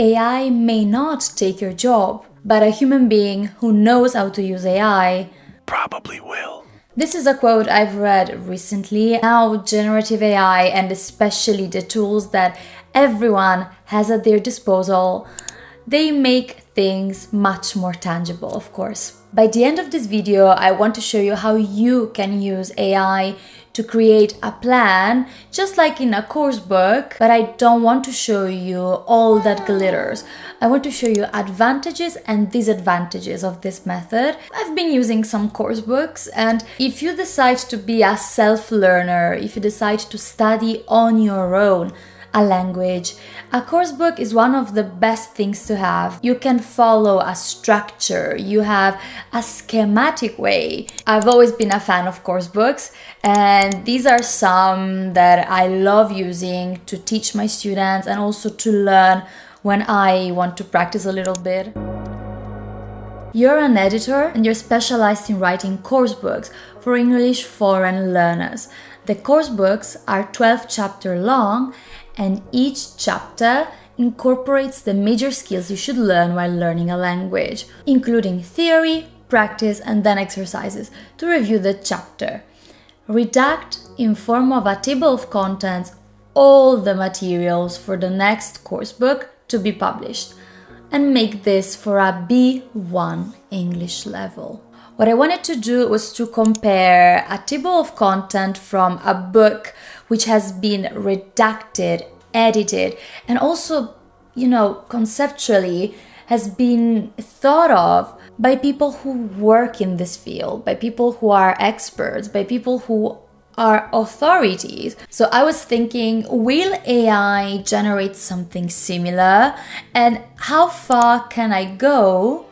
AI may not take your job, but a human being who knows how to use AI probably will. This is a quote I've read recently. Now, generative AI, and especially the tools that everyone has at their disposal, they make things much more tangible, of course. By the end of this video, I want to show you how you can use AI to create a plan, just like in a course book, but I don't want to show you all that glitters. I want to show you advantages and disadvantages of this method. I've been using some course books, and if you decide to be a self-learner, if you decide to study on your own a language, a course book is one of the best things to have. You can follow a structure, you have a schematic way. I've always been a fan of course books, and these are some that I love using to teach my students and also to learn when I want to practice a little bit. You're an editor and you're specialized in writing course books for English foreign learners. The course books are 12 chapters long, and each chapter incorporates the major skills you should learn while learning a language, including theory, practice, and then exercises to review the chapter. Redact, in form of a table of contents, all the materials for the next course book to be published, and make this for a B1 English level. What I wanted to do was to compare a table of content from a book which has been redacted, edited, and also, conceptually has been thought of by people who work in this field, by people who are experts, by people who are authorities. So I was thinking, will AI generate something similar? And how far can I go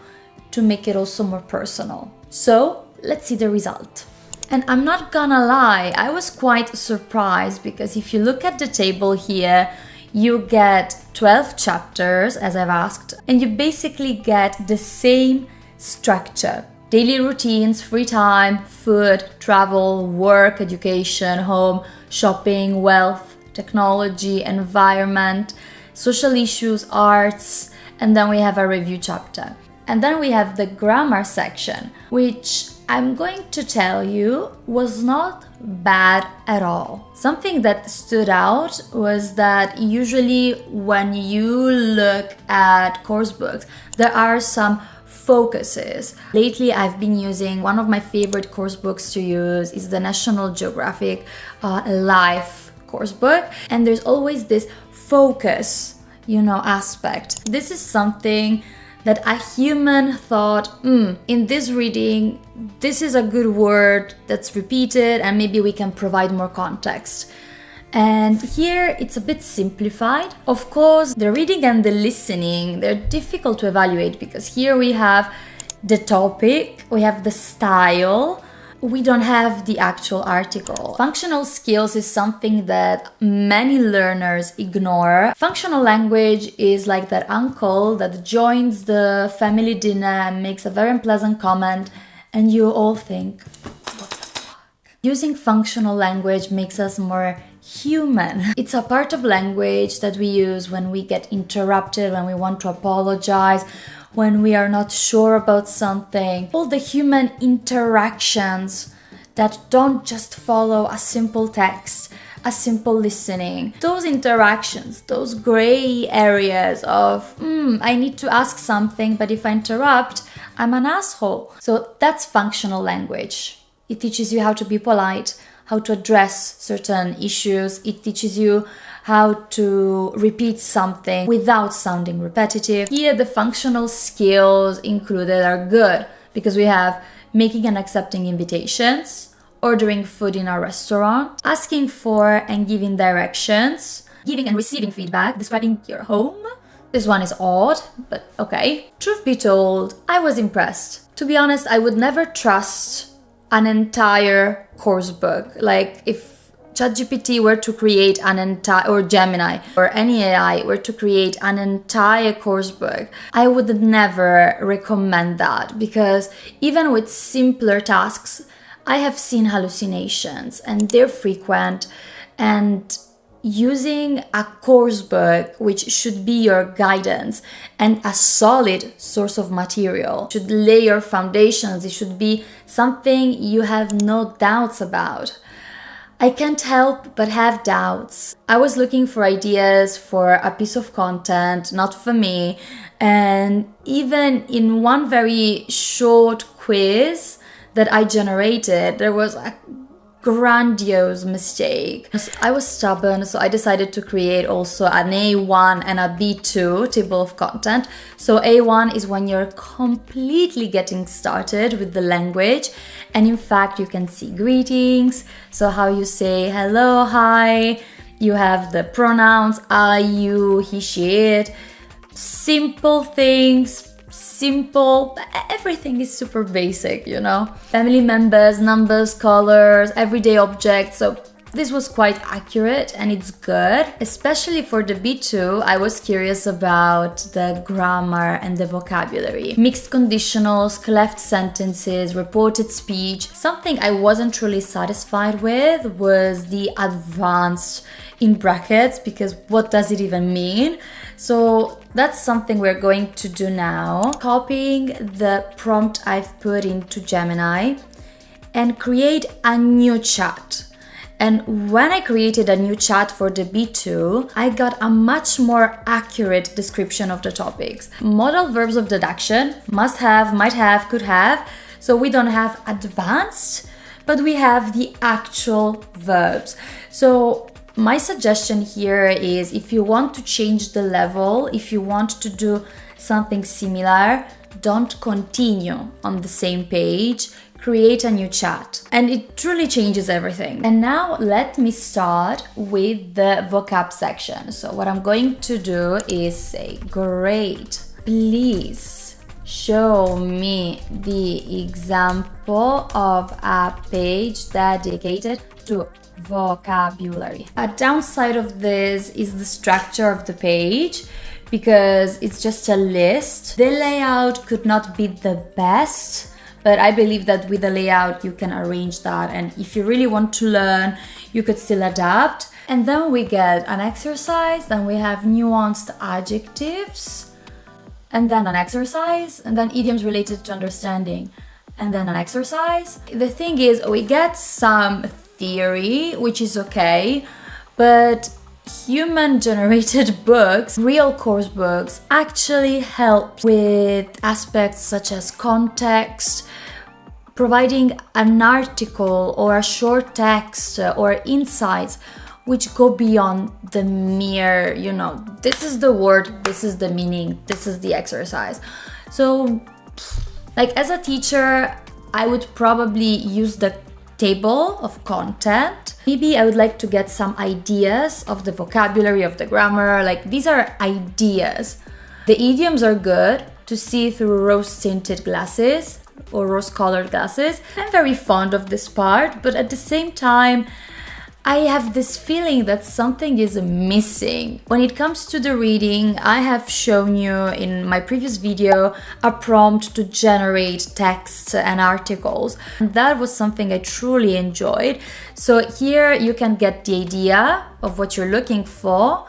to make it also more personal? So let's see the result. And I'm not gonna lie, I was quite surprised, because if you look at the table here, you get 12 chapters, as I've asked, and you basically get the same structure. Daily routines, free time, food, travel, work, education, home, shopping, wealth, technology, environment, social issues, arts, and then we have a review chapter. And then we have the grammar section, which I'm going to tell you was not bad at all. Something that stood out was that usually when you look at course books, there are some focuses. Lately, I've been using one of my favorite course books to use is the National Geographic Life course book, and there's always this focus, aspect. This is something that a human thought, in this reading, this is a good word that's repeated, and maybe we can provide more context. And here it's a bit simplified. Of course, the reading and the listening, they're difficult to evaluate, because here we have the topic, we have the style, we don't have the actual article. Functional skills is something that many learners ignore. Functional language is like that uncle that joins the family dinner and makes a very unpleasant comment, and you all think, what the fuck? Using functional language makes us more human. It's a part of language that we use when we get interrupted, when we want to apologize, when we are not sure about something. All the human interactions that don't just follow a simple text, a simple listening. Those interactions, those gray areas of, I need to ask something, but if I interrupt, I'm an asshole. So that's functional language. It teaches you how to be polite, how to address certain issues. It teaches you how to repeat something without sounding repetitive. Here, the functional skills included are good, because we have making and accepting invitations, ordering food in a restaurant, asking for and giving directions, giving and receiving feedback, describing your home. This one is odd, but okay. Truth be told, I was impressed. To be honest, I would never trust an entire course book. Like if ChatGPT were to create an entire, or Gemini, or any AI were to create an entire course book, I would never recommend that, because even with simpler tasks, I have seen hallucinations, and they're frequent, and using a course book, which should be your guidance and a solid source of material, it should lay your foundations. It should be something you have no doubts about. I can't help but have doubts. I was looking for ideas for a piece of content, not for me. And even in one very short quiz that I generated, there was a grandiose mistake. I was stubborn, so I decided to create also an A1 and a B2 table of content. So A1 is when you're completely getting started with the language, and in fact you can see greetings, so how you say hello, hi, you have the pronouns I, you, he, she, it, simple things, simple, everything is super basic, you know. Family members, numbers, colors, everyday objects. So this was quite accurate and it's good. Especially for the B2, I was curious about the grammar and the vocabulary. Mixed conditionals, cleft sentences, reported speech. Something I wasn't truly satisfied with was the advanced in brackets, because what does it even mean? So that's something we're going to do now. Copying the prompt I've put into Gemini and create a new chat. And when I created a new chat for the B2, I got a much more accurate description of the topics. Modal verbs of deduction, must have, might have, could have. So we don't have advanced, but we have the actual verbs. So my suggestion here is, if you want to change the level, if you want to do something similar, don't continue on the same page, create a new chat, and it truly changes everything. And now let me start with the vocab section. So what I'm going to do is say, great, please show me the example of a page dedicated to vocabulary. A downside of this is the structure of the page, because it's just a list. The layout could not be the best, but I believe that with the layout you can arrange that, and if you really want to learn, you could still adapt. And then we get an exercise, then we have nuanced adjectives, and then an exercise, and then idioms related to understanding, and then an exercise. The thing is, we get some theory, which is okay, but human-generated books, real course books, actually help with aspects such as context, providing an article or a short text or insights which go beyond the mere, you know, this is the word, this is the meaning, this is the exercise. So, like, as a teacher, I would probably use the table of content. Maybe I would like to get some ideas of the vocabulary, of the grammar. Like, these are ideas. The idioms are good to see through rose-tinted glasses or rose-colored glasses. I'm very fond of this part, but at the same time, I have this feeling that something is missing. When it comes to the reading, I have shown you in my previous video a prompt to generate text and articles. That was something I truly enjoyed. So here you can get the idea of what you're looking for,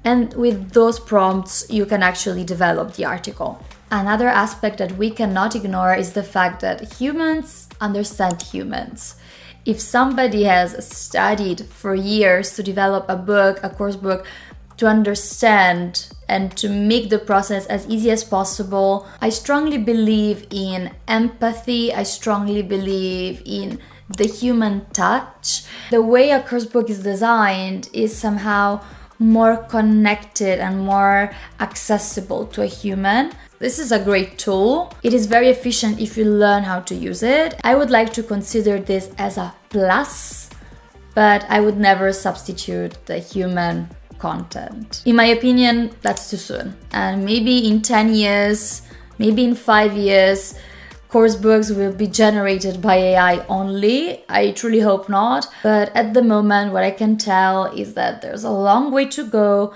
and with those prompts you can actually develop the article. Another aspect that we cannot ignore is the fact that humans understand humans. If somebody has studied for years to develop a book, a course book, to understand and to make the process as easy as possible, I strongly believe in empathy. I strongly believe in the human touch. The way a course book is designed is somehow more connected and more accessible to a human. This is a great tool. It is very efficient if you learn how to use it. I would like to consider this as a plus, but I would never substitute the human content. In my opinion, that's too soon. And maybe in 10 years, maybe in 5 years, course books will be generated by AI only. I truly hope not. But at the moment, what I can tell is that there's a long way to go.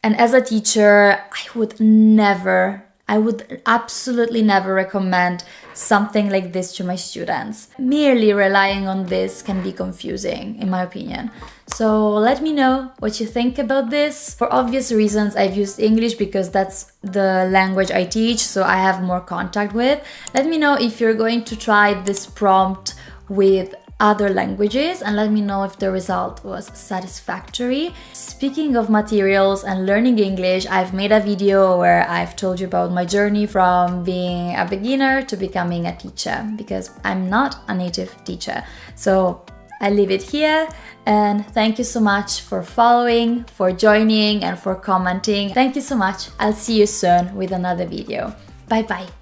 And as a teacher, I would never I would absolutely never recommend something like this to my students. Merely relying on this can be confusing, in my opinion. So let me know what you think about this. For obvious reasons, I've used English because that's the language I teach, so I have more contact with. Let me know if you're going to try this prompt with other languages, and let me know if the result was satisfactory. Speaking of materials and learning English, I've made a video where I've told you about my journey from being a beginner to becoming a teacher, because I'm not a native teacher. So I leave it here, and thank you so much for following, for joining, and for commenting. Thank you so much. I'll see you soon with another video. Bye bye.